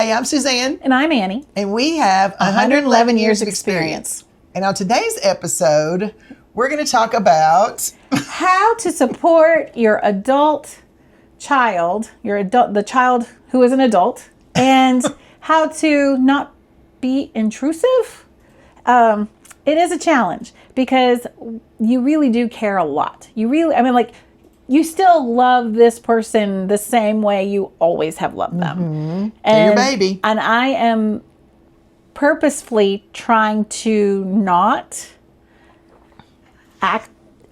Hey, I'm Suzanne. And I'm Annie. And we have 111 years of experience. And on today's episode, we're going to talk about how to support your adult child, the child who is an adult, and how to not be intrusive. It is a challenge because you really do care a lot. You still love this person the same way you always have loved them. Mm-hmm. And your baby. And I am purposefully trying to not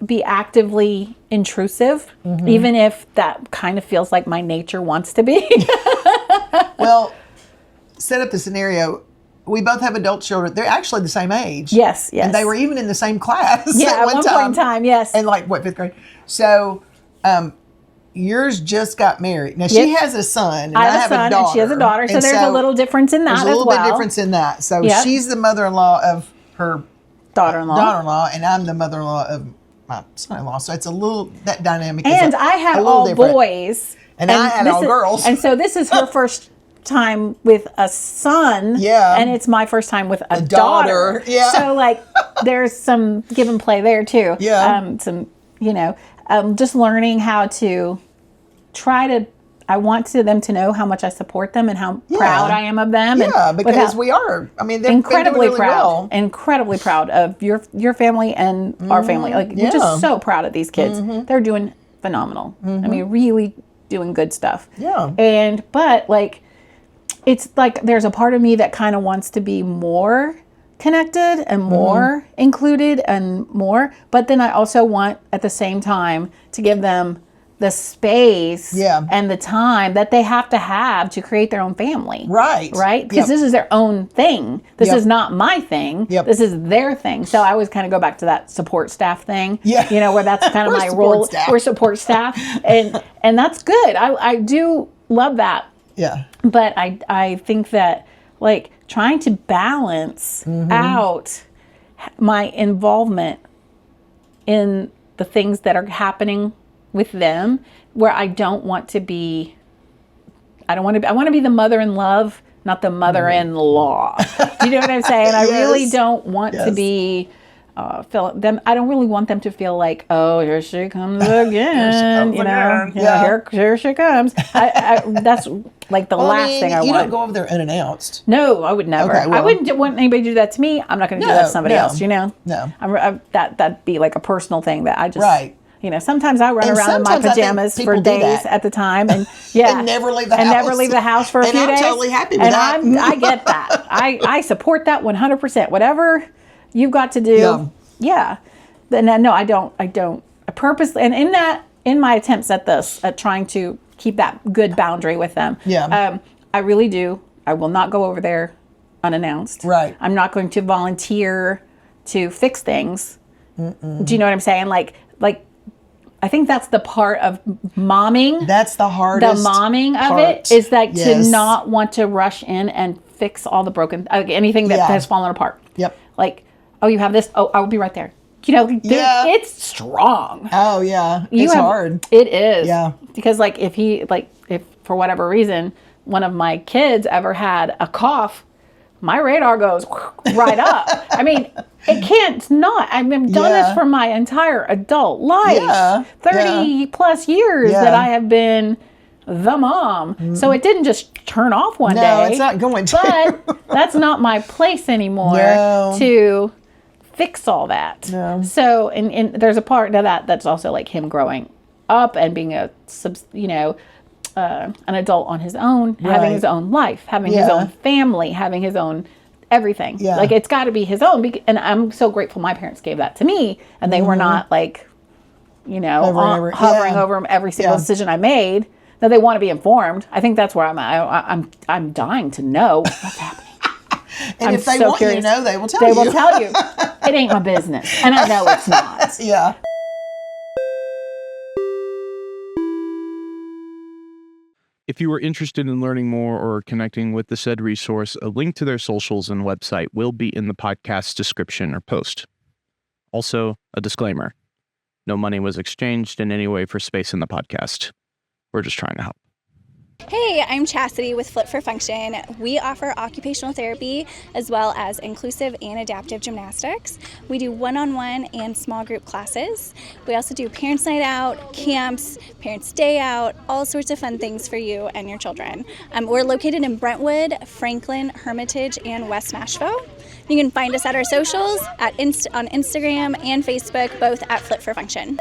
be actively intrusive, even if that kind of feels like my nature wants to be. Well, set up the scenario. We both have adult children. They're actually the same age. Yes. And they were even in the same class. Yeah, at one point in time, yes. And fifth grade. So, yours just got married. Now, she has a son, and I have a daughter. And she has a daughter, so there's a little difference in that as well. There's a little bit difference in that. So, she's the mother-in-law of her daughter-in-law, and I'm the mother-in-law of my son-in-law. So, it's a little, that dynamic is and I had all different. Boys. And I had all girls. And so, this is her first time with a son. Yeah. And it's my first time with a daughter. Yeah. So, there's some give and play there, too. Yeah. Just learning how to I want them to know how much I support them and how proud I am of them. Yeah, because we are. I mean, they're incredibly really proud. Well. Incredibly proud of your family and our family. We're just so proud of these kids. They're doing phenomenal. I mean, really doing good stuff. Yeah. But it's like there's a part of me that kind of wants to be more connected and more included and more, but then I also want at the same time to give them the space and the time that they have to create their own family. Right. Because this is their own thing. This is not my thing. This is their thing. So I always kind of go back to that support staff thing. Yeah. Where that's kind of my role. Staff. We're support staff. And that's good. I do love that. Yeah. But I think that trying to balance out my involvement in the things that are happening with them, where I want to be the mother in love, not the mother-in-law. Do you know what I'm saying? I really don't want to be I don't really want them to feel like, oh, here she comes again. Here she comes. That's the last thing I want. You don't go over there unannounced. No, I would never. Okay, well, I wouldn't want anybody to do that to me. I'm not going to do that to somebody else. No. That'd be like a personal thing that I just. Right. Sometimes I run around in my pajamas for days at the time, and and never leave the house. And never leave the house for a few days. And I'm totally happy with that. I get that. I support that 100%. Whatever you've got to do. Yeah. No, I don't. I purposely, and in my attempts at trying to keep that good boundary with them. Yeah. I really do. I will not go over there unannounced. Right. I'm not going to volunteer to fix things. Do you know what I'm saying? I think that's the part of momming. That's the hardest. The momming of it is to not want to rush in and fix all the broken, anything that has fallen apart. Yep. Oh, you have this. Oh, I will be right there. It's strong. Oh yeah, it's hard. It is. Yeah. Because if for whatever reason one of my kids ever had a cough, my radar goes right up. I mean, it can't not. I've done this for my entire adult life. Yeah. 30 plus years that I have been the mom. So it didn't just turn off one day. No, it's not going to. But that's not my place anymore to fix all that. No. So, and there's a part of that that's also him growing up and being an adult on his own, having his own life, having his own family, having his own everything. Yeah. It's got to be his own. And I'm so grateful my parents gave that to me, and they were not hovering over every single decision I made. Now they want to be informed. I think that's where I'm at. I'm dying to know what's happening. And if they want you to know, they will tell you. They will tell you. It ain't my business. And I know it's not. Yeah. If you are interested in learning more or connecting with the said resource, a link to their socials and website will be in the podcast description or post. Also, a disclaimer. No money was exchanged in any way for space in the podcast. We're just trying to help. Hey, I'm Chastity with Flip for Function. We offer occupational therapy as well as inclusive and adaptive gymnastics. We do one-on-one and small group classes. We also do Parents' Night Out, camps, Parents' Day Out, all sorts of fun things for you and your children. We're located in Brentwood, Franklin, Hermitage, and West Nashville. You can find us at our socials on Instagram and Facebook, both at Flip for Function.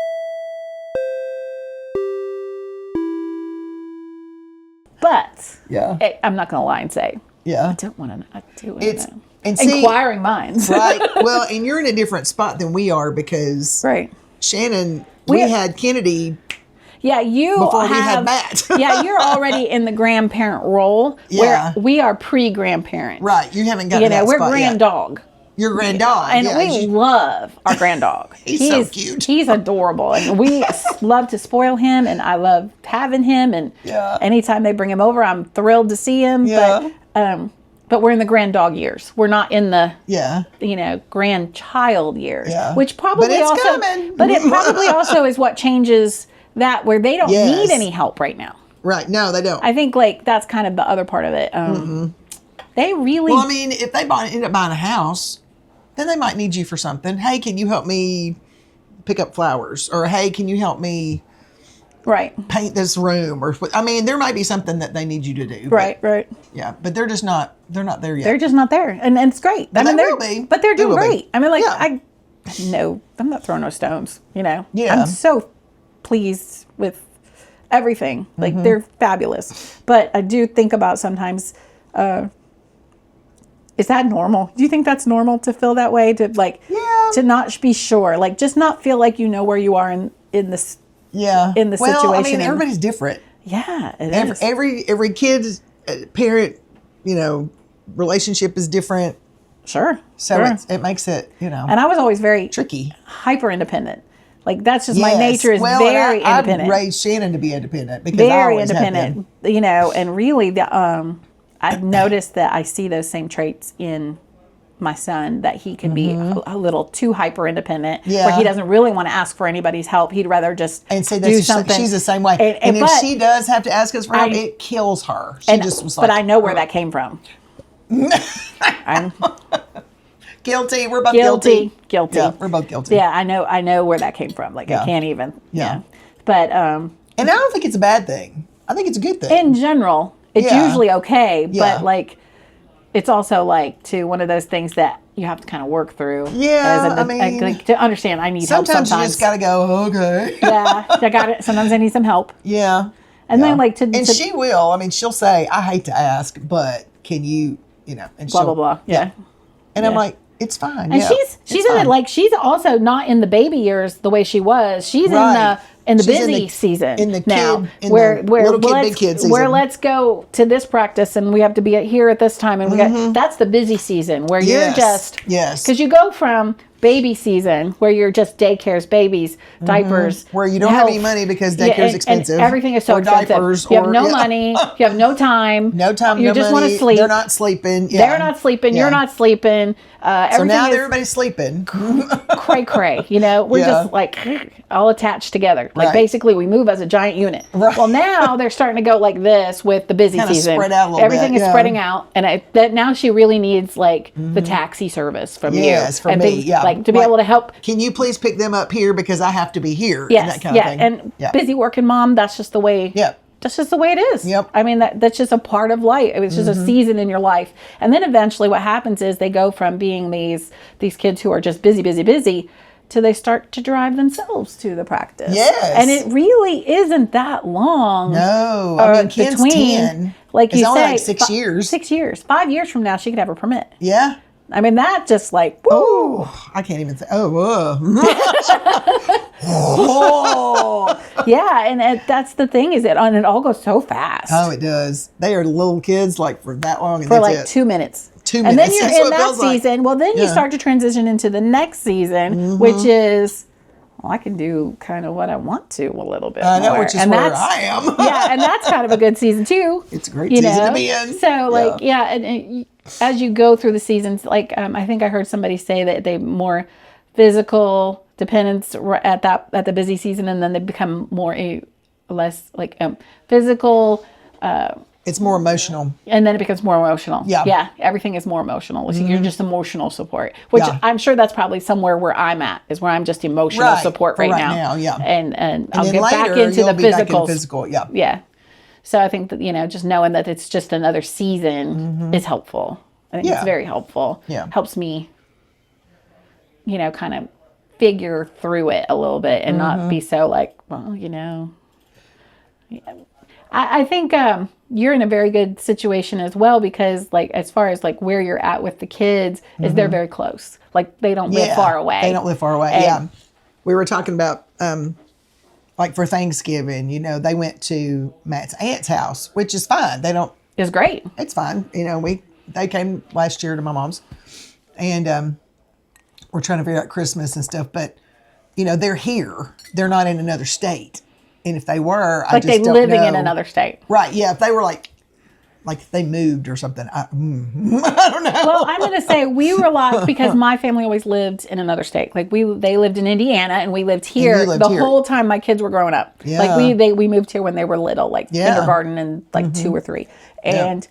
But Yeah. I'm not going to lie and say, Yeah. I don't want to. I do want It's to know. and see, Inquiring minds. right. Well, and you're in a different spot than we are because Right. Shannon, we had Kennedy Yeah, you before we have had Matt. yeah, you're already in the grandparent role Yeah. where we are pre-grandparent. Right. You haven't got You to know, that we're spot grand yet. dog. Your grand dog. And yeah, we love our grand dog. He's so cute. He's adorable. And we love to spoil him, and I love having him. And Yeah. anytime they bring him over, I'm thrilled to see him. Yeah. But we're in the grand dog years. We're not in the Yeah. grandchild years. Yeah. Which probably But it's also coming. But it probably also is what changes that where they don't Yes. need any help right now. Right. No, they don't. I think that's kind of the other part of it. They really Well, I mean, if they end up buying a house, then they might need you for something. Hey, can you help me pick up flowers? Or hey, can you help me right. paint this room? Or I mean, there might be something that they need you to do. Right, right. Yeah, but they're just not. They're not there yet. They're just not there, and it's great. But I mean, they they're will be. but they're They doing will be. great. I mean, like Yeah. I'm not throwing no stones. Yeah. I'm so pleased with everything. Like Mm-hmm. they're fabulous. But I do think about sometimes. Is that normal? Do you think that's normal to feel that way? To Yeah. to not be sure, like just not feel like you know where you are in this. Yeah. in the Well, I situation mean, and- everybody's different. Yeah, it is. Every kid's parent, relationship is different. Sure. So sure. it makes it, And I was always very tricky. hyper independent. Like that's just my Yes. nature is Well, very and I independent. raised Shannon to be independent because I Very always have independent. been. And really I've noticed that I see those same traits in my son, that he can be a little too hyper independent, where Yeah. he doesn't really want to ask for anybody's help. He'd rather just And say do that's something. she's the same way. And if but- she does have to ask us for help, I- it kills her. She and- just was but like, I know where that came from. I'm guilty. We're both guilty. guilty. Yeah, we're both guilty. Yeah, I know where that came from. Like I Yeah. can't even. Yeah. But And I don't think it's a bad thing. I think it's a good thing. in general, it's Yeah. usually okay. Yeah. But like, it's also like one of those things that you have to kind of work through. Yeah, I mean, like, to understand, I need help sometimes sometimes. you just got to go, okay. Yeah, I got it. Sometimes I need some help, Yeah. and Yeah. then like And she will. I mean, she'll say, I hate to ask, but can you, and blah she'll, blah blah. Yeah. And I'm Yeah. like, it's fine. And yeah, she's it's in it, fine. like she's also not in the baby years the way she was. She's Right. in the She's in busy the- season in the now, kid- in where the where little kid, let's big kid season. where let's go to this practice and we have to be here at this time and we got that's the busy season where you're Yes. just Yes. because you go from baby season where you're just daycares, babies, diapers, Where you don't have health. any money because Yeah, daycare's and expensive. everything is so or expensive. diapers. You have or, no yeah. money. You have no time. No time, You no just money. want to sleep. They're not sleeping. Yeah. They're not sleeping. Yeah. You're not sleeping. So Everything now is everybody's sleeping. cray cray. We're Yeah. just like all attached together. Like Right. basically we move as a giant unit. Right. Well, now they're starting to go like this with the busy Kinda season. spread out a little Everything bit, is yeah. spreading out, and that now she really needs like the taxi service from you. Yes, from and me, things, yeah. like to be Like, able to help. Can you please pick them up here because I have to be here? Yes, And that kind yeah, of thing. and yeah. busy working mom. That's just the way. Yep. That's just the way it is. Yep. I mean, that's just a part of life. It was just a season in your life. And then eventually what happens is they go from being these kids who are just busy, to they start to drive themselves to the practice. Yes. And it really isn't that long. No, I mean, Ken's 10. Like It's you only say, like 6 years. 6 years. 5 years from now, she could have her permit. Yeah. I mean, that just like, woo. Oh, I can't even say. Oh. Yeah, and that's the thing is and it all goes so fast. Oh, it does. They are little kids like for that long. And For that's like it. 2 minutes. 2 And then minutes. you're That's in what it that feels like. season. Well, then you Yeah. start to transition into the next season, which is, well, I can do kind of what I want to a little bit I know, more. which is And where that's- I am. Yeah, and that's kind of a good season too. It's a great season to be in. So, like, yeah, and as you go through the seasons, like, I think I heard somebody say that they more physical dependence at the busy season, and then they become more less like physical It's more emotional. And then it becomes more emotional. Yeah. Yeah. Everything is more emotional. So you're just emotional support, which I'm sure that's probably somewhere where I'm at, is where I'm just emotional support right now. Yeah. And I'll then get later, back into you'll the be back in physical. physical. Yeah. Yeah. So I think that, just knowing that it's just another season is helpful. I think it's very helpful. Yeah. Helps me, kind of figure through it a little bit and not be so like, well, I think you're in a very good situation as well, because like as far as like where you're at with the kids is they're very close. Like they don't live far away. They don't live far away. And We were talking about like for Thanksgiving, they went to Matt's aunt's house, which is fine. It's great. It's fine. They came last year to my mom's, and we're trying to figure out Christmas and stuff. But they're here. They're not in another state. And if they were, I just don't know. Like they living in another state. Right. Yeah. If they were like if they moved or something, I don't know. Well, I'm going to say we were locked because my family always lived in another state. Like they lived in Indiana and we lived here whole time my kids were growing up. Yeah. Like we moved here when they were little, like kindergarten and like 2 or 3. And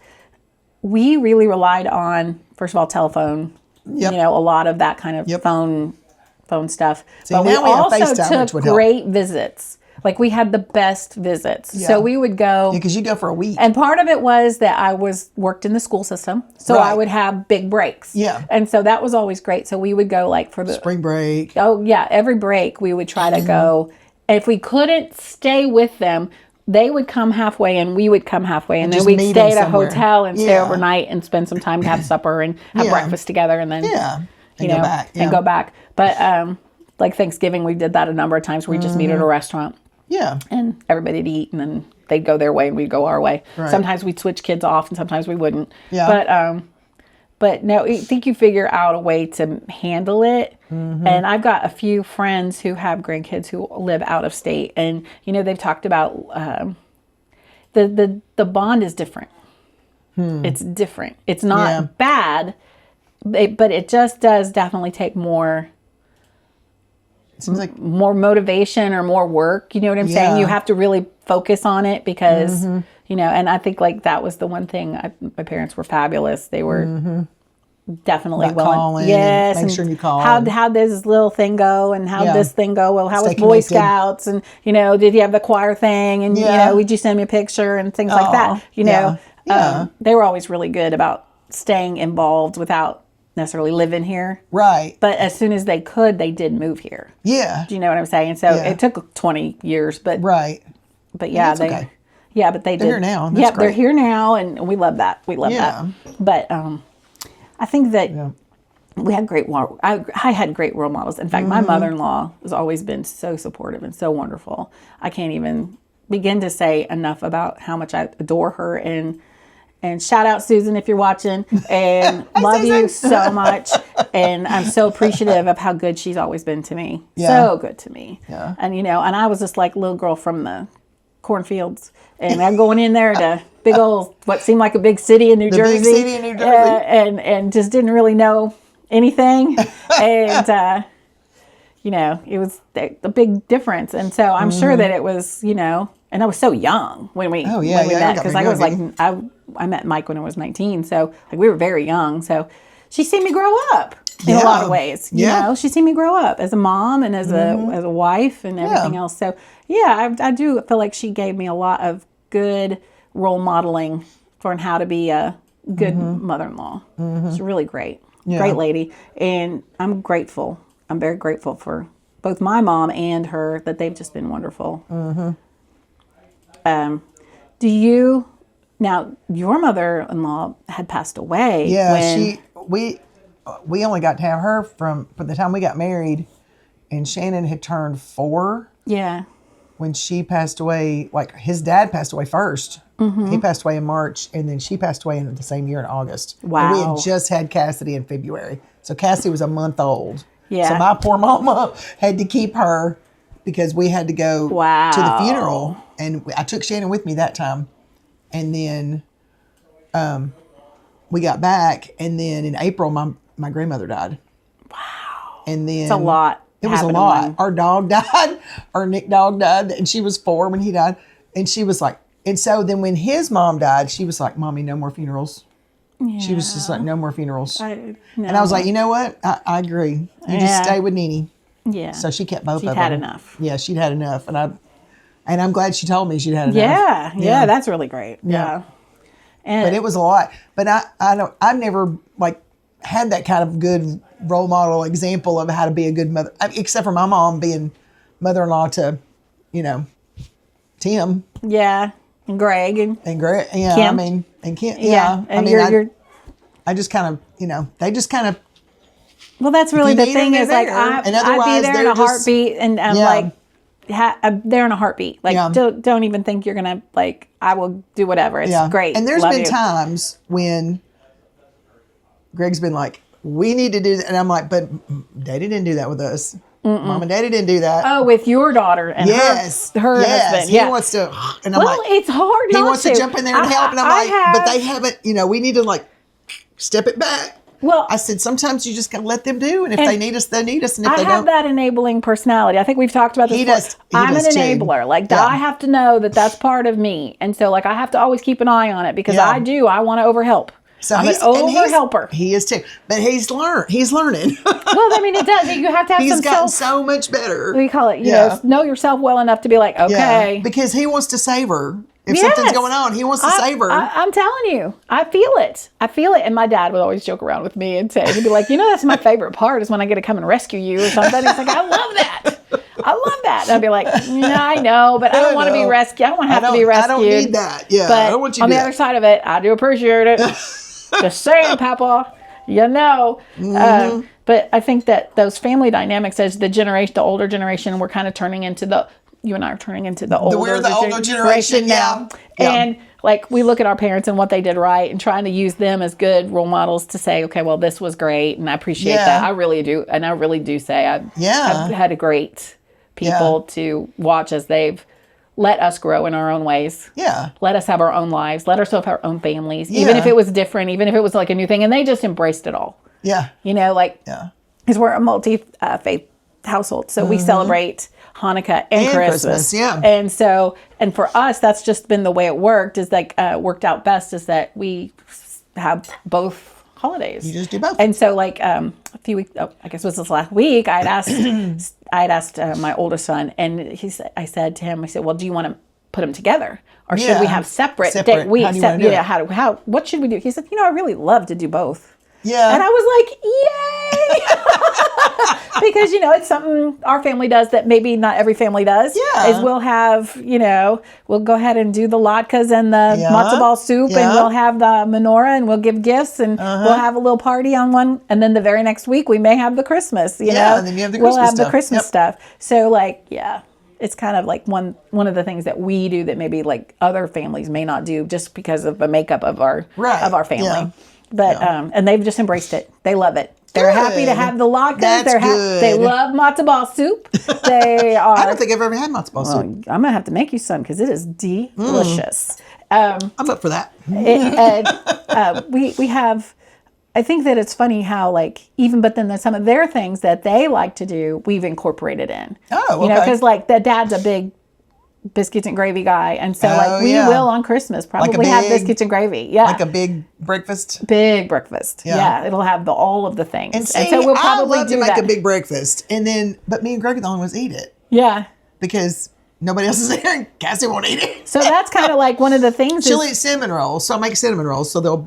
we really relied on, first of all, telephone, a lot of that kind of phone stuff. See, but we now we have also FaceTime, which took would help. great visits. Like we had the best visits. Yeah. So we would go. Because you go for a week. And part of it was that I worked in the school system. So I would have big breaks. Yeah. And so that was always great. So we would go like for the spring break. Oh yeah. Every break we would try to go. And if we couldn't stay with them, they would come halfway and we would come halfway. And then we'd stay at a hotel and stay overnight and spend some time to have supper and have breakfast together and then and go back. And go back. But like Thanksgiving, we did that a number of times where we just meet at a restaurant. Yeah. And everybody'd eat and then they'd go their way and we'd go our way. Right. Sometimes we'd switch kids off and sometimes we wouldn't. Yeah. But no, I think you figure out a way to handle it. And I've got a few friends who have grandkids who live out of state, and they've talked about the bond is different. It's different. It's not bad, but it just does definitely take more. It seems like more motivation or more work. You know what I'm saying? You have to really focus on it because, and I think like that was the one thing. My parents were fabulous. They were definitely willing. Calling. Yes. Make sure you call. How'd this little thing go? And how'd this thing go? Well, how was Boy connected. Scouts? And, did you have the choir thing? And, would you send me a picture and things like that? They were always really good about staying involved without necessarily living here. Right. But as soon as they could, they did move here. Yeah. Do you know what I'm saying? So it took 20 years, but but yeah, that's okay. Yeah, but they did. They're here now. That's great. They're here now, and we love that. We love that. But I think that we had great. I had great role models. In fact, my mother-in-law has always been so supportive and so wonderful. I can't even begin to say enough about how much I adore her and shout out Susan if you're watching, and love you so much. And I'm so appreciative of how good she's always been to me. So good to me. Yeah. And and I was just like a little girl from the cornfields, and I'm going in there to big old what seemed like a big city in New Jersey. Big city in New Jersey. And just didn't really know anything. And it was a big difference. And so I'm sure that it was, and I was so young when we met, because I was like, I met Mike when I was 19. So like we were very young. So she's seen me grow up in a lot of ways. You know, she's seen me grow up as a mom and as a wife and everything else. So I do feel like she gave me a lot of good role modeling for how to be a good mother-in-law. She's really great. Great lady. And I'm grateful. I'm very grateful for both my mom and her, that they've just been wonderful. Now, your mother-in-law had passed away. Yeah, we only got to have her from the time we got married, and Shannon had turned 4. Yeah. When she passed away, like his dad passed away first. He passed away in March, and then she passed away in the same year in August. Wow. And we had just had Cassidy in February. So Cassidy was a month old. Yeah. So my poor mama had to keep her because we had to go to the funeral. And I took Shannon with me that time. And then we got back. And then in April, my grandmother died. Wow. And then it's a lot. It was a lot. Our dog died. Our Nick dog died. And she was 4 when he died. And she was like, And so then when his mom died, she was like, Mommy, no more funerals. Yeah. She was just like, no more funerals. No. And I was like, you know what? I agree. You just stay with Nene. Yeah. So she kept both She'd of them. had enough. Yeah, she'd had enough. And I'm glad she told me she'd had enough. Yeah, that's really great. Yeah. And But it was a lot. But I've never like had that kind of good role model example of how to be a good mother, except for my mom being mother-in-law to, Tim. Yeah. And Greg And Greg. Yeah. Kim. I mean, and Kim. Yeah. Yeah. And I just kind of, they just kind of. well, that's really you the need thing them, is they're like there. I'd And be otherwise, there in they're a just- heartbeat, and I'm Yeah. like, they're in a heartbeat. Like, Yeah. don't even think you're gonna like. I will do whatever. It's great. And there's Love been you. times when Greg's been like, we need to do that. And I'm like, but Daddy didn't do that with us. Mom and Daddy didn't do that. Oh, with your daughter and yes. her yes. husband. He Yeah. wants to. And I'm Well, like, it's hard. he not wants to jump in there and help. And I'm like, but they haven't, we need to like step it back. Well, I said, sometimes you just got to let them do. And if they need us, they need us. And if I they have don't, that enabling personality. I think we've talked about this He before. does- he I'm an does too. enabler. Like, Yeah. I have to know that that's part of me. And so, like, I have to always keep an eye on it because Yeah. I want to overhelp. so I'm an and over-helper. He is too. But he's learning. Well, I mean, it does. You have to have He's some gotten self. so much better. We call it, Yeah. know yourself well enough to be like, okay. Yeah, because he wants to save her. If Yes. something's going on, he wants to save her. I'm telling you, I feel it. And my dad would always joke around with me and say, he'd be like, that's my favorite part is when I get to come and rescue you or something. He's like, I love that. I love that. And I'd be like, I know, but I don't want to be rescued. I don't want to have to be rescued. I don't need that. Yeah, But I don't want you to on do the that. other side of it, I do appreciate it. Just saying, Papa. But I think that those family dynamics, as the older generation, we're kind of turning into you and I are turning into the older, we're the older generation now. Yeah. And like we look at our parents and what they did right and trying to use them as good role models to say, okay, well, this was great. And I appreciate that. I really do. And I really do say I've had a great people to watch as they've let us grow in our own ways. Yeah. Let us have our own lives. Let us have our own families. Even if it was different, even if it was like a new thing. And they just embraced it all. Yeah. Because we're a multi-faith household. So we celebrate Hanukkah and Christmas. Yeah. And for us, that's just been the way it worked, is like worked out best is that we have both holidays. You just do both. And so like a few weeks, I guess it was this last week, I had asked my oldest son, and I said to him, well, do you want to put them together? Or should we have separate day weeks? How do you want to do it? What should we do? He said, I really love to do both. Yeah. And I was like, yay! Because, it's something our family does that maybe not every family does. Yeah. Is we'll have, we'll go ahead and do the latkes and the matzo ball soup, and we'll have the menorah, and we'll give gifts, and we'll have a little party on one. And then the very next week, we may have the Christmas, and then you have the Christmas we'll have stuff. the Christmas stuff. So, it's kind of like one of the things that we do that maybe like other families may not do just because of the makeup of our family. Yeah. But and they've just embraced it. They love it. They're happy to have the latkes. That's good. They love matzo ball soup. They are. I don't think I've ever had matzo ball soup. I'm gonna have to make you some because it is delicious. I'm up for that. We have. I think that it's funny how but then there's some of their things that they like to do, we've incorporated in. Oh, okay. Because the dad's a big biscuits and gravy guy, and so we will on Christmas probably have biscuits and gravy. Yeah, like a big breakfast. Big breakfast. Yeah, it'll have all of the things. And so we'll probably I love to make a big breakfast, but me and Greg are the only ones eat it. Yeah, because nobody else is there, and Cassie won't eat it. So that's kind of like one of the things. She'll eat cinnamon rolls, so I make cinnamon rolls, so they'll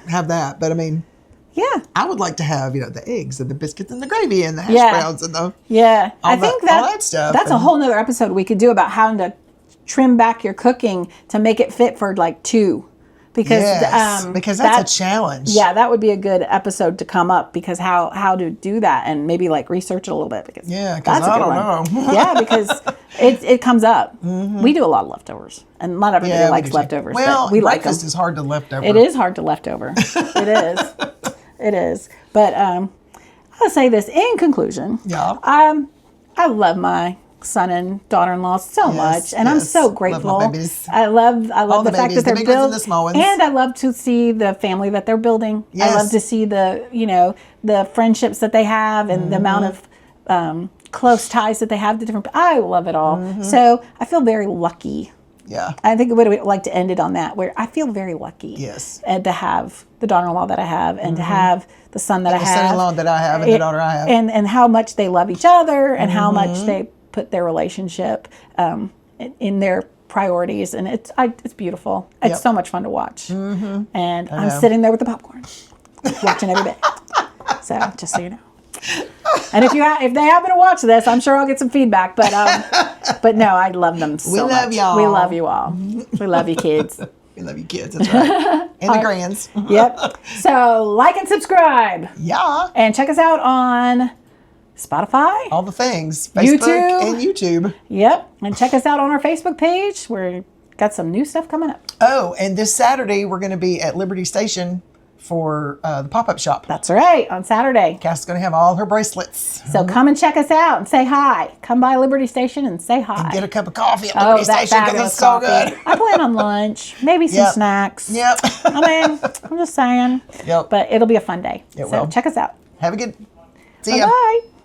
have that. But I mean. Yeah, I would like to have the eggs and the biscuits and the gravy and the hash browns and the I think all that stuff. That's a whole nother episode we could do about how to trim back your cooking to make it fit for two, because that's a challenge. Yeah, that would be a good episode to come up, because how to do that and maybe research it a little bit, because because I don't know. Yeah, because it comes up. Mm-hmm. We do a lot of leftovers, and not everybody likes leftovers. Well, but we like them. Breakfast is hard to leftover. It is hard to leftover. It is. It is. But I'll say this in conclusion. Yeah. I love my son and daughter-in-law so much, and I'm so grateful. Love my babies. I love the fact that they're building, the small ones. And I love to see the family that they're building. Yes. I love to see the friendships that they have, and the amount of close ties that they have to different. I love it all. Mm-hmm. So I feel very lucky Yeah. I think I would like to end it on that, where I feel very lucky. Yes. And to have the daughter-in-law that I have, and to have the son that I The have, son-in-law that I have, and the daughter I have. and how much they love each other, and how much they put their relationship in their priorities, and it's beautiful. It's so much fun to watch, and I'm sitting there with the popcorn, watching every bit. So just so you know. And if they happen to watch this, I'm sure I'll get some feedback. But no, I love them so much. We love y'all. We love you all. We love you, kids. We love you, kids. That's right. And the grands. Yep. So like and subscribe. Yeah. And check us out on Spotify. All the things. Facebook and YouTube. Yep. And check us out on our Facebook page. We've got some new stuff coming up. Oh, and this Saturday we're going to be at Liberty Station for the pop-up shop. That's right, on Saturday. Cass is going to have all her bracelets. So come and check us out and say hi. Come by Liberty Station and say hi. And get a cup of coffee at Liberty that Station because it's so coffee. good. I plan on lunch, maybe some Yep. snacks. Yep. I mean, I'm just saying. Yep. But it'll be a fun day. It so will. check us out. Have a good. See ya. Bye.